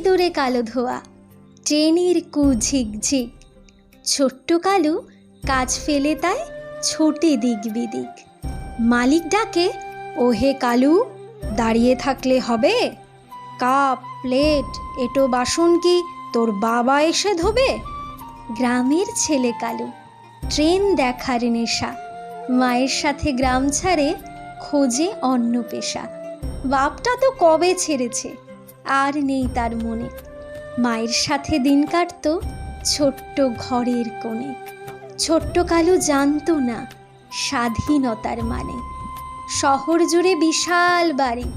দূরে কালো ধোয়া, ট্রেনের কু ঝিকঝিক। ছোট্ট কালু কাজ ফেলে তাই ছোটে দিক বিদিক। মালিক ডাকে, ওহে কালু, দাঁড়িয়ে থাকলে হবে? কাপ প্লেট এটো বাসন কি তোর বাবা এসে ধোবে? গ্রামের ছেলে কালু, ট্রেন দেখার নেশা, মায়ের সাথে গ্রাম ছাড়ে খোঁজে অন্য পেশা। বাপটা তো কবে ছেড়েছে, আর নেই তার মনে। মায়ের সাথে দিন কাটতো ছোট্ট ঘরের কোণে। ছোট্ট কালু জানতো না স্বাধীনতার মানে। শহর জুড়ে বিশাল বাড়ি,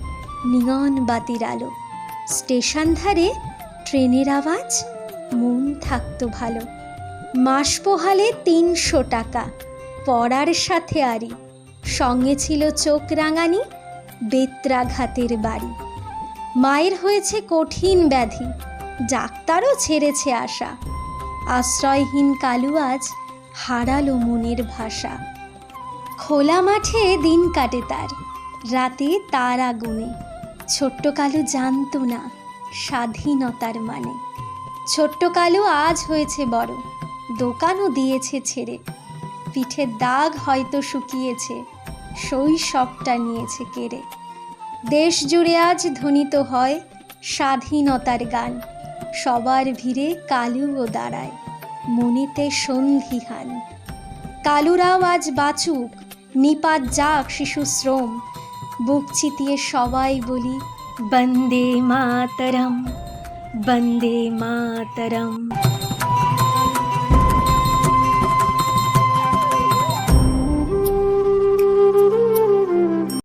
নিয়ন বাতির আলো, স্টেশন ধারে ট্রেনের আওয়াজ, মন থাকতো ভালো। মাস পোহালে ৩০০ টাকা, পড়ার সাথে আরি, সঙ্গে ছিল চোখ রাঙানি, বেত্রাঘাতের বাড়ি। মায়ের হয়েছে কঠিন ব্যাধি, ডাক্তারও ছেড়েছে আশা। আশ্রয়হীন কালু আজ হারালো মনের ভাষা। খোলা মাঠে দিন কাটে তার, রাতে তারা গুনে। ছোট্ট কালু জানতো না স্বাধীনতার মানে। ছোট্ট কালু আজ হয়েছে বড়, দোকানও দিয়েছে ছেড়ে। পিঠের দাগ হয়তো শুকিয়েছে, শৈশবটা নিয়েছে কেড়ে। দেশ জুড়ে আজ ধ্বনিত হয় স্বাধীনতার গান। সবার ভিড়ে কালুও দাঁড়ায়, মনেতে সন্ধিহান। কালুরাও আজ বাঁচুক, নিপাত যাক শিশু শ্রম। বুক চিতিয়ে সবাই বলি, বন্দে মাতরম, বন্দে মাতরম।